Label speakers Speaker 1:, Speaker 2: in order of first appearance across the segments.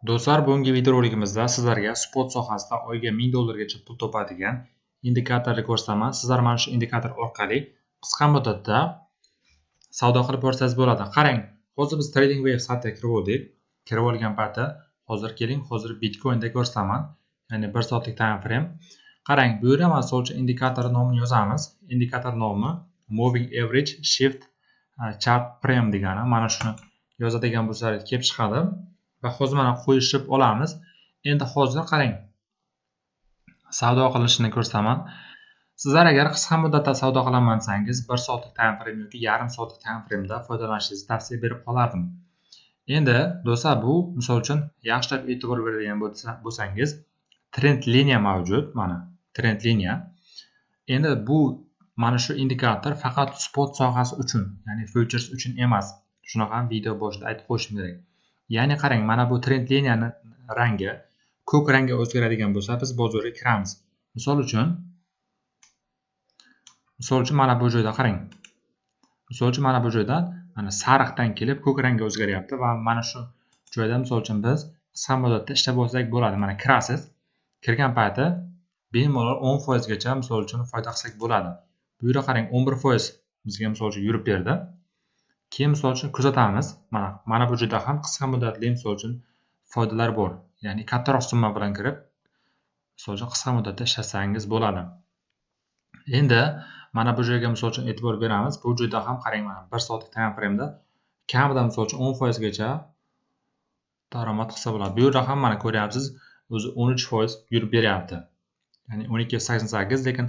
Speaker 1: Do'stlar, bugungi videorolikimizda sizlarga spot sohasida oyiga $1000 gacha pul topadigan indikatorni ko'rsataman. Sizlar mana shu indikator orqali qisqa muddatda savdo qilib ko'rsangiz bo'ladi. Qarang, hozir biz TradingView saytiga kirib oldik. Kirib olgan paytda hozir keling, hozir Bitcoinda ko'rsataman. Ya'ni 1 soatlik time frame. Qarang, bu yerda mana shu indikator nomini yozamiz. Indikator nomi Moving Average Shift Chart Frame degani. Mana shuni yozadigan bo'lsangiz kelib chiqadi. Va hozir mana qo'yishib olamiz. Endi hozir qarang. Savdo qilishini ko'rsataman. Sizlar agar qisqa muddatda savdo qilaman desangiz, 1 soatlik time frame yoki yarim soatlik time frame'da foydalanishingizni tavsiya berib qolardim. Endi do'stlar, bu misol uchun yaxshilab e'tibor beradigan bo'lsangiz, trend liniya mavjud, mana trend liniya. Endi bu mana shu indikator faqat spot sohasi uchun, ya'ni futures uchun emas. Shunaqa ham video boshida aytib qo'yishim kerak. Ya'ni qarang, mana bu trend liniyani rangi ko'k rangga o'zgaradigan bo'lsa, biz bozorga kiramiz. Misol uchun mana bu joyda qarang. Misol uchun mana bu joyda mana sariqdan kelib ko'k rangga o'zgaryapti va mana shu joyda misol uchun biz qisqa muddatda ishlab olsak bo'ladi. Mana kirasiz. Kirgan payti bemalol 10% gacha misol uchun foyda qilsak bo'ladi. Bu yerda qarang, 11% bizga misol uchun yurib berdi. Keyin misol uchun kuzatamiz. Mana bu joyda ham qisqa muddatli misol uchun foydalar bor. Ya'ni kattaroq summa bilan kirib, misol uchun qisqa muddatda ishlasangiz bo'ladi. Endi mana bu joyga misol uchun e'tibor beramiz. Bu joyda ham qarang, mana 1 soatlik time frame'da kamida misol uchun 10% gacha daromad qilsa bo'ladi. Bu yerda ham mana ko'ryapsiz, o'zi 13% yurib beryapti. Ya'ni 12.88, lekin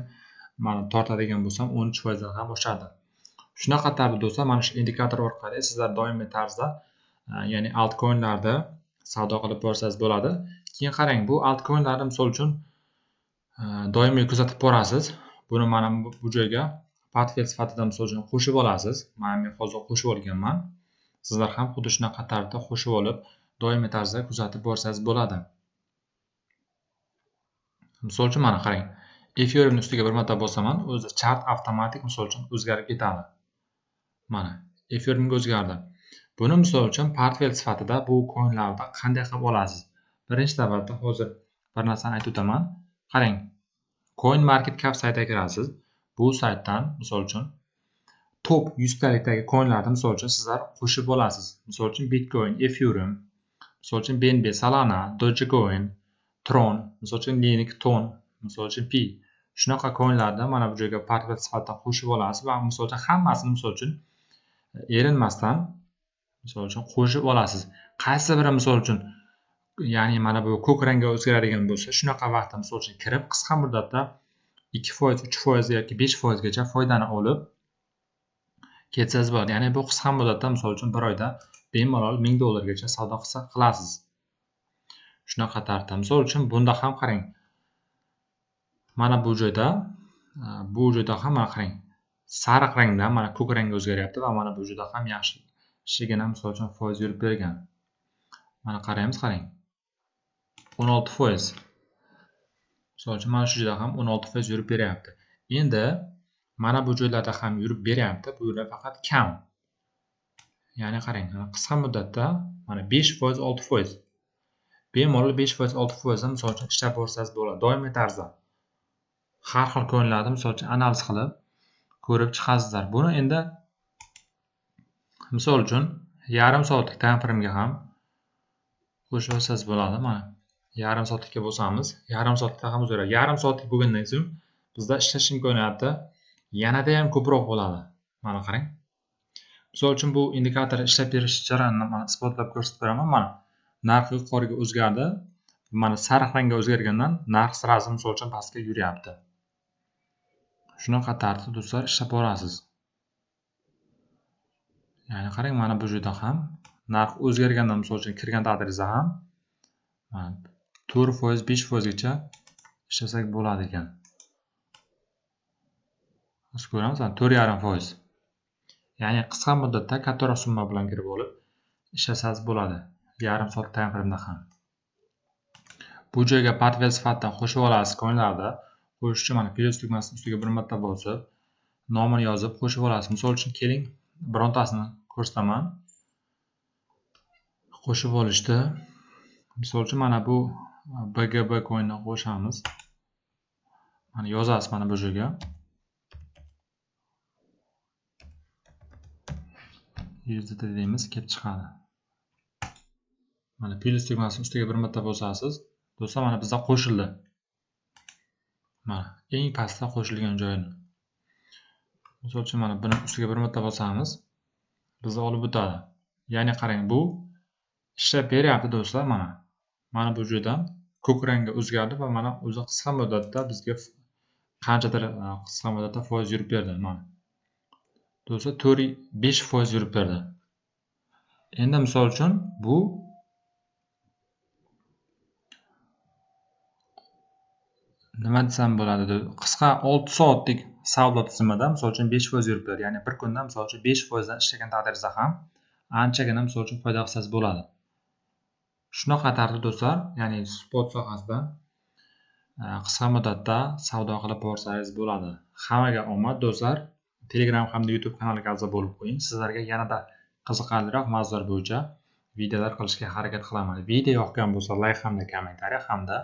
Speaker 1: mana tortadigan bo'lsam 13% dan ham oshadi. Shunaqa tarzda do'stlar, mana shu indikator orqali sizlar doimiy tarzda, ya'ni altcoinlarda savdo qilib borsangiz bo'ladi. Keyin qarang, bu altcoinlarni misol uchun doimiy kuzatib borasiz. Buni mana bu joyga portfel sifatida misol uchun qo'shib olasiz. Mana men hozir qo'shib olganman. Sizlar ham xuddi shunaqa tarzda qo'shib olib, doimiy tarzda kuzatib borsangiz bo'ladi. Misol uchun mana qarang. Ethereum ustiga bir marta bosaman, o'zi chart avtomatik misol uchun o'zgarib ketadi. Mana Ethereumga o'zgardi. Buni misol uchun portfel sifatida bu coinlarda qanday qilib olasiz? Birinchi navbatda hozir bir narsani aytib o'taman. Qarang, CoinMarketCap saytiga kirasiz. Bu saytdan misol uchun top 100 talikdagi coinlarni misol uchun sizlar qo'shib olasiz. Misol uchun Bitcoin, Ethereum, misol uchun BNB, Solana, Dogecoin, Tron, misol uchun Link, Ton, misol uchun Pi. Shunaqa coinlarni mana bu joyga portfel sifatida qo'shib olasiz va misol uchun hammasini misol uchun erinmasdan misol uchun qo'shib olasiz. Qaysi biri misol uchun ya'ni mana bu ko'k rangga o'zgaradigan bo'lsa, shunaqa vaqtda misol uchun kirib qisqa muddatda 2%, 3% yoki 5% gacha foydani olib ketsangiz bo'ladi. Ya'ni bu qisqa muddatda misol uchun bir oyda bemalol $1000 gacha savdo qilasiz. Shunaqa tarzda. Misol uchun bunda ham qarang. Mana bu joyda ham mana qarang. Sariq rangdan mana ko'k rangga o'zgaryapti va mana bu joyda ham yaxshigina misol uchun foiz yurib bergan. Mana qaraymiz, qarang. 16%. Misol uchun mana shu joyda ham 16% yurib beryapti. Endi mana bu joylarda ham yurib beryapti. Bu yerda faqat kam. Ya'ni qarang, qisqa muddatda mana 5%, 6%. Bemalol 5%, 6% misol uchun ishlab borsangiz bo'ladi. Doimiy tarzda har xil coinlarni misol uchun analiz qilib ko'rib chiqasizlar. Buni endi misol uchun yarim soatlik time frame'ga ham qo'shib olsangiz bo'ladi. Mana yarim soatlikka bo'lsamiz, yarim soatlikda ham o'zgaradi. Yarim soatlik bo'lgandan so'ng bizda ishlash imkoniyati yanada ham ko'proq bo'ladi. Mana qarang. Misol uchun bu indikator ishlab berish jarayonini mana isbotlab ko'rsatib beraman. Mana narx yuqoriga o'zgardi. Mana sariq rangga o'zgargandan narx sirasi misol uchun pastga yuryapti. Shunaqa tarzda do'stlar ishlab borasiz. Ya'ni qarang, mana bu joyda ham narx o'zgargandan misol uchun kirgan taqdiringizda ham mana 4%, 5% gacha ishlasak bo'ladi ekan. Biz ko'ramiz, 4,5%. Ya'ni qisqa muddatda kattaroq summa bilan kirib olib ishlasangiz bo'ladi. Yarim soat time frame'da ham. Bu joyga portfel sifatida qo'shib olasiz coinlarda. Qo'shish uchun mana plus tugmasining ustiga bir marta bosib, nomini yozib qo'shib olasiz. Misol uchun keling, birontasini ko'rsataman. Qo'shib olishda Misol uchun mana bu BGB coinni qo'shamiz. Mana yozasiz mana bu yerga. USDT deymiz, kelib chiqadi. Mana plus tugmasini ustiga bir marta bosasiz. Do'stlar, mana bizda qo'shildi. Mana eng pastda qo'shilgan joyini. Misol uchun mana buni ustiga bir marta bosamiz. Bizni olib o'tadi. Ya'ni qarang, bu ishlab beryapti do'stlar. Mana bu joydan ko'k rangga o'zgardi va mana o'zi qisqa muddatda bizga qanchadir qisqa muddatda foiz yurib berdi. Mana do'stlar 4-5% yurib berdi. Endi misol uchun bu nima desam bo'ladi? Qisqa 6 soatlik savdo tizimida misol uchun 5% yurib berdi. Ya'ni bir kunda misol uchun 5% dan ishlagan taqdirda ham anchagina misol uchun foyda qilsangiz bo'ladi. Shunaqa tartibda do'stlar, ya'ni spot sohasida qisqa muddatda savdo qilib borsangiz bo'ladi. Hammaga omad do'stlar. Telegram hamda YouTube kanaliga a'zo bo'lib qo'ying. Sizlarga yanada qiziqarliroq mavzular bo'yicha videolar qilishga harakat qilaman. Video yoqgan bo'lsa, like hamda kommentariy hamda